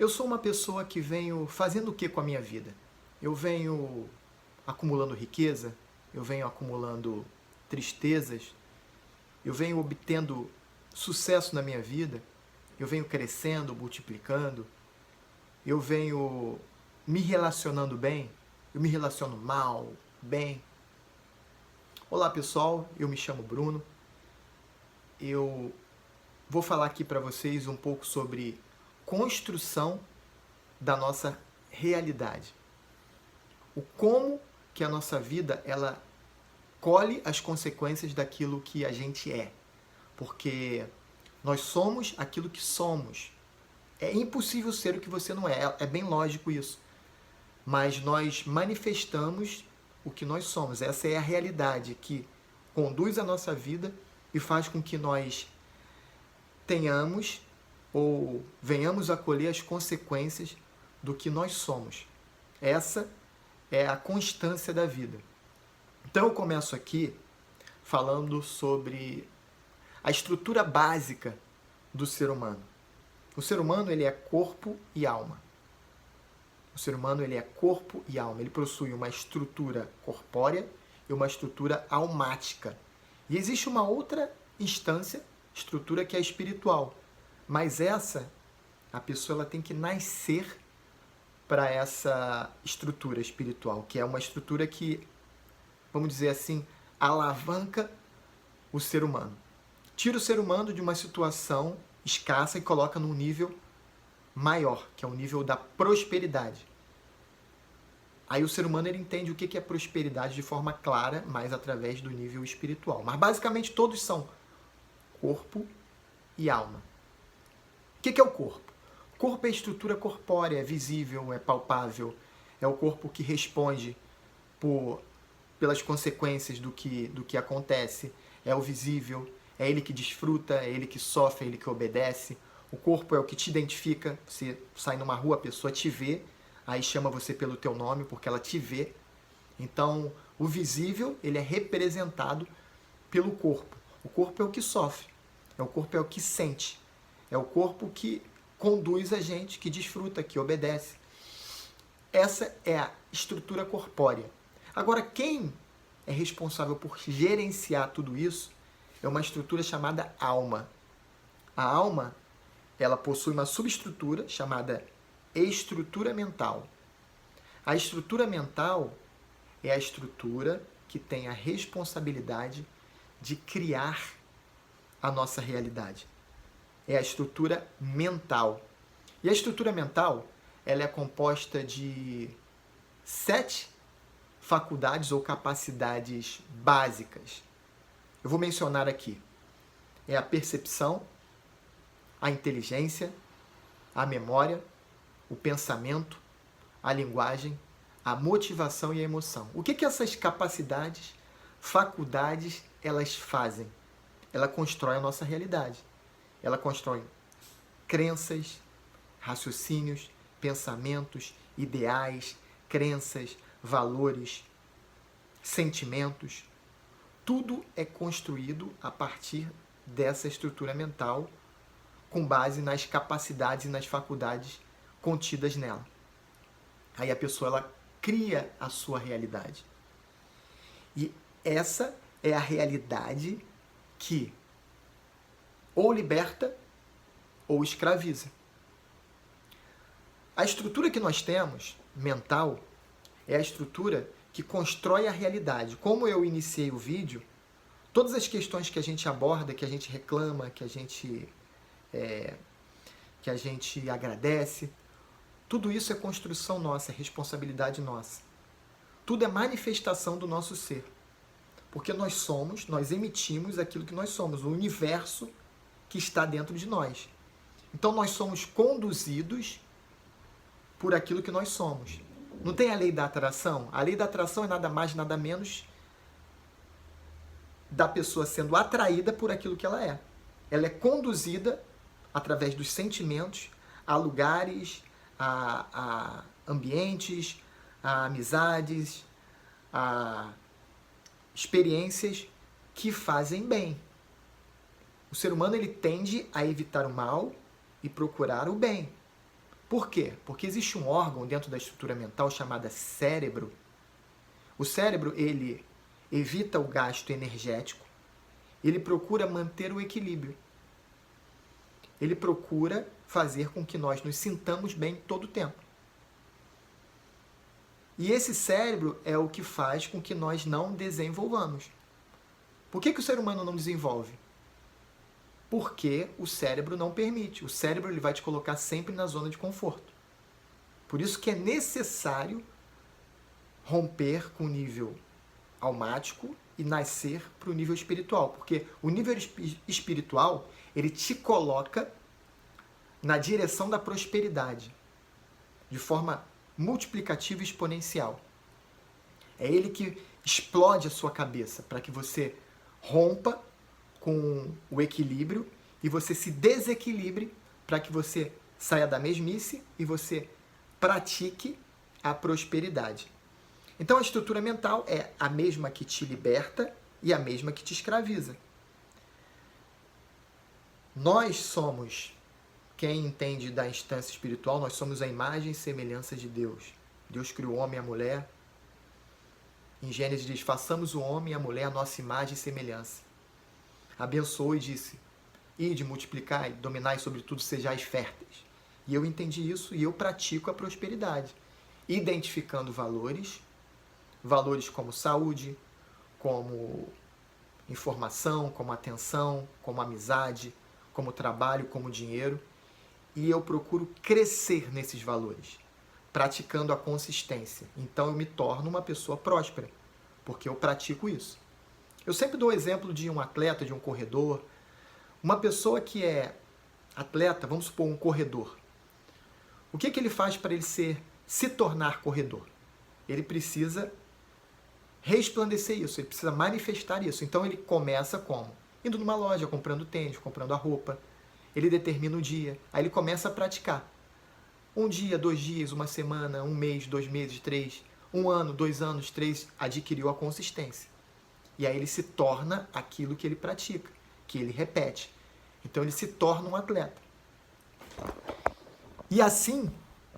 Eu sou uma pessoa que venho fazendo o que com a minha vida? Eu venho acumulando riqueza, eu venho acumulando tristezas, eu venho obtendo sucesso na minha vida, eu venho crescendo, multiplicando, eu venho me relacionando bem, eu me relaciono mal, bem. Olá pessoal, eu me chamo Bruno, eu vou falar aqui para vocês um pouco sobre construção da nossa realidade. O como que a nossa vida ela colhe as consequências daquilo que a gente é. Porque nós somos aquilo que somos. É impossível ser o que você não é. É bem lógico isso. Mas nós manifestamos o que nós somos. Essa é a realidade que conduz a nossa vida e faz com que nós tenhamos ou venhamos a colher as consequências do que nós somos. Essa é a constância da vida. Então eu começo aqui falando sobre a estrutura básica do ser humano. O ser humano ele é corpo e alma. O ser humano ele é corpo e alma. Ele possui uma estrutura corpórea e uma estrutura almática. E existe uma outra instância, estrutura que é espiritual. Mas essa, a pessoa ela tem que nascer para essa estrutura espiritual, que é uma estrutura que, vamos dizer assim, alavanca o ser humano. Tira o ser humano de uma situação escassa e coloca num nível maior, que é o nível da prosperidade. Aí o ser humano ele entende o que é prosperidade de forma clara, mas através do nível espiritual. Mas basicamente todos são corpo e alma. O que é o corpo? O corpo é a estrutura corpórea, é visível, é palpável, é o corpo que responde pelas consequências do que acontece, é o visível, é ele que desfruta, é ele que sofre, é ele que obedece. O corpo é o que te identifica, você sai numa rua, a pessoa te vê, aí chama você pelo teu nome porque ela te vê. Então, o visível, ele é representado pelo corpo. O corpo é o que sofre, o corpo é o que sente, é o corpo que conduz a gente, que desfruta, que obedece. Essa é a estrutura corpórea. Agora, quem é responsável por gerenciar tudo isso é uma estrutura chamada alma. A alma, ela possui uma subestrutura chamada estrutura mental. A estrutura mental é a estrutura que tem a responsabilidade de criar a nossa realidade. É a estrutura mental. E a estrutura mental, ela é composta de 7 faculdades ou capacidades básicas. Eu vou mencionar aqui. É a percepção, a inteligência, a memória, o pensamento, a linguagem, a motivação e a emoção. O que essas capacidades, faculdades, elas fazem? Ela constrói a nossa realidade. Ela constrói crenças, raciocínios, pensamentos, ideais, crenças, valores, sentimentos. Tudo é construído a partir dessa estrutura mental com base nas capacidades e nas faculdades contidas nela. Aí a pessoa ela cria a sua realidade. E essa é a realidade que ou liberta ou escraviza. A estrutura que nós temos, mental, é a estrutura que constrói a realidade. Como eu iniciei o vídeo, todas as questões que a gente aborda, que a gente reclama, que a gente agradece, tudo isso é construção nossa, é responsabilidade nossa. Tudo é manifestação do nosso ser. Porque nós emitimos aquilo que nós somos, o universo que está dentro de nós. Então nós somos conduzidos por aquilo que nós somos. Não tem a lei da atração? A lei da atração é nada mais, nada menos da pessoa sendo atraída por aquilo que ela é. Ela é conduzida através dos sentimentos a lugares, a ambientes, a amizades, a experiências que fazem bem. O ser humano ele tende a evitar o mal e procurar o bem. Por quê? Porque existe um órgão dentro da estrutura mental chamado cérebro. O cérebro, ele evita o gasto energético, ele procura manter o equilíbrio. Ele procura fazer com que nós nos sintamos bem todo o tempo. E esse cérebro é o que faz com que nós não desenvolvamos. Por que o ser humano não desenvolve? Porque o cérebro não permite. O cérebro ele vai te colocar sempre na zona de conforto. Por isso que é necessário romper com o nível almático e nascer para o nível espiritual. Porque o nível espiritual, ele te coloca na direção da prosperidade, de forma multiplicativa e exponencial. É ele que explode a sua cabeça para que você rompa com o equilíbrio e você se desequilibre para que você saia da mesmice e você pratique a prosperidade. Então a estrutura mental é a mesma que te liberta e a mesma que te escraviza. Nós somos, quem entende da instância espiritual, nós somos a imagem e semelhança de Deus. Deus criou o homem e a mulher. Em Gênesis diz, façamos o homem e a mulher a nossa imagem e semelhança. Abençoou e disse, ide, multiplicai, dominai sobre tudo, sejais férteis. E eu entendi isso e eu pratico a prosperidade, identificando valores como saúde, como informação, como atenção, como amizade, como trabalho, como dinheiro. E eu procuro crescer nesses valores, praticando a consistência. Então eu me torno uma pessoa próspera, porque eu pratico isso. Eu sempre dou o exemplo de um atleta, de um corredor. Uma pessoa que é atleta, vamos supor um corredor. O que ele faz para ele se tornar corredor? Ele precisa resplandecer isso, ele precisa manifestar isso. Então ele começa como? Indo numa loja, comprando tênis, comprando a roupa. Ele determina o dia, aí ele começa a praticar. 1 dia, 2 dias, 1 semana, 1 mês, 2 meses, 3, 1 ano, 2 anos, 3, adquiriu a consistência. E aí ele se torna aquilo que ele pratica, que ele repete. Então ele se torna um atleta. E assim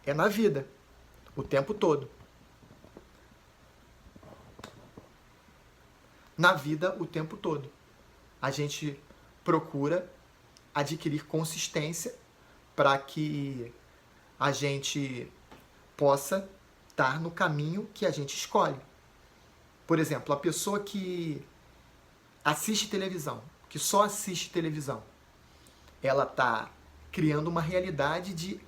é na vida, o tempo todo. Na vida, o tempo todo. A gente procura adquirir consistência para que a gente possa estar no caminho que a gente escolhe. Por exemplo, a pessoa que assiste televisão, que só assiste televisão, ela está criando uma realidade de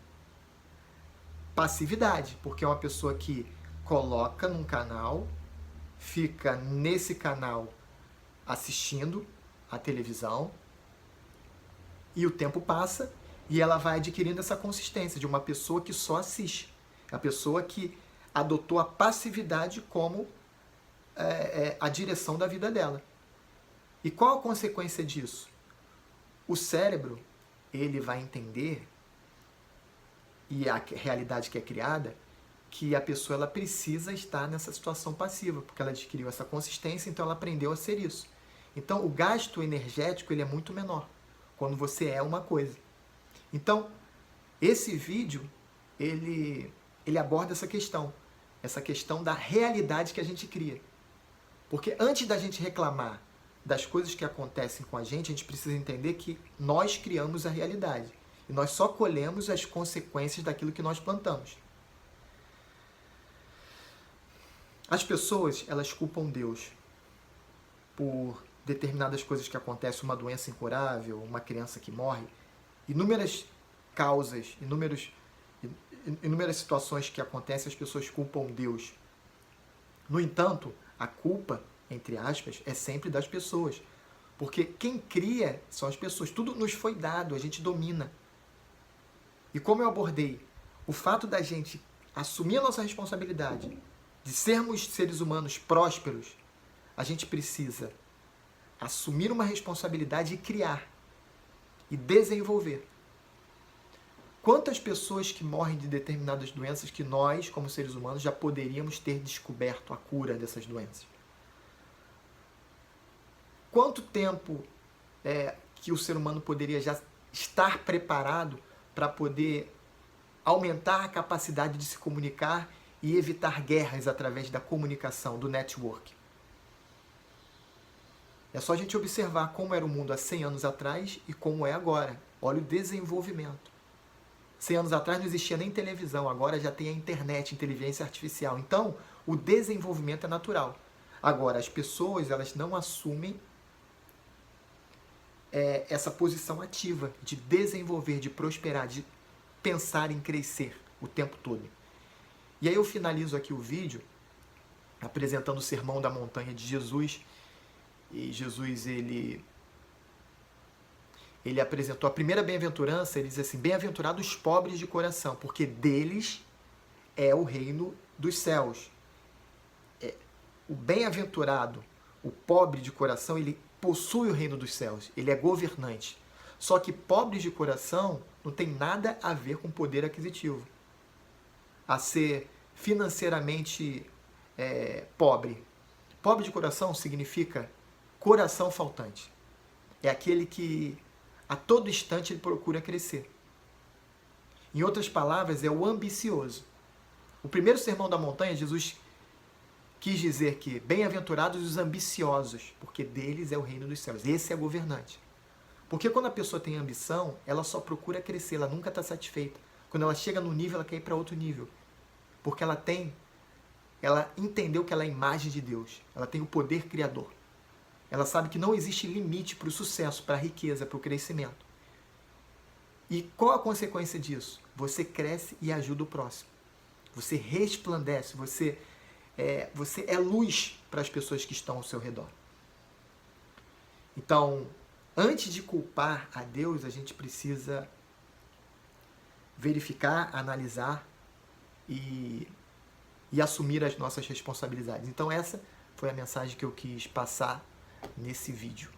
passividade, porque é uma pessoa que coloca num canal, fica nesse canal assistindo a televisão, e o tempo passa e ela vai adquirindo essa consistência de uma pessoa que só assiste. A pessoa que adotou a passividade como a direção da vida dela. E qual a consequência disso? O cérebro, ele vai entender, e a realidade que é criada, que a pessoa ela precisa estar nessa situação passiva, porque ela adquiriu essa consistência, então ela aprendeu a ser isso. Então o gasto energético ele é muito menor quando você é uma coisa. Então, esse vídeo, ele aborda essa questão da realidade que a gente cria. Porque antes da gente reclamar das coisas que acontecem com a gente precisa entender que nós criamos a realidade. E nós só colhemos as consequências daquilo que nós plantamos. As pessoas, elas culpam Deus por determinadas coisas que acontecem, uma doença incurável, uma criança que morre, inúmeras causas, inúmeras situações que acontecem, as pessoas culpam Deus. No entanto, a culpa, entre aspas, é sempre das pessoas, porque quem cria são as pessoas, tudo nos foi dado, a gente domina. E como eu abordei, o fato da gente assumir a nossa responsabilidade, de sermos seres humanos prósperos, a gente precisa assumir uma responsabilidade e criar e desenvolver. Quantas pessoas que morrem de determinadas doenças que nós, como seres humanos, já poderíamos ter descoberto a cura dessas doenças? Quanto tempo que o ser humano poderia já estar preparado para poder aumentar a capacidade de se comunicar e evitar guerras através da comunicação, do network. É só a gente observar como era o mundo há 100 anos atrás e como é agora. Olha o desenvolvimento. 100 anos atrás não existia nem televisão, agora já tem a internet, inteligência artificial. Então, o desenvolvimento é natural. Agora, as pessoas elas não assumem essa posição ativa de desenvolver, de prosperar, de pensar em crescer o tempo todo. E aí eu finalizo aqui o vídeo apresentando o Sermão da Montanha de Jesus. E Jesus, ele apresentou a primeira bem-aventurança, ele diz assim: bem-aventurados os pobres de coração, porque deles é o reino dos céus. O bem-aventurado, o pobre de coração, ele possui o reino dos céus, ele é governante. Só que pobres de coração não tem nada a ver com poder aquisitivo. A ser financeiramente pobre. Pobre de coração significa coração faltante. É aquele que a todo instante ele procura crescer. Em outras palavras, é o ambicioso. O primeiro sermão da montanha, Jesus quis dizer que bem-aventurados os ambiciosos, porque deles é o reino dos céus. Esse é governante. Porque quando a pessoa tem ambição, ela só procura crescer, ela nunca está satisfeita. Quando ela chega no nível, ela quer ir para outro nível. Porque ela entendeu que ela é a imagem de Deus. Ela tem o poder criador. Ela sabe que não existe limite para o sucesso, para a riqueza, para o crescimento. E qual a consequência disso? Você cresce e ajuda o próximo. Você resplandece, você é luz para as pessoas que estão ao seu redor. Então, antes de culpar a Deus, a gente precisa verificar, analisar e assumir as nossas responsabilidades. Então essa foi a mensagem que eu quis passar nesse vídeo.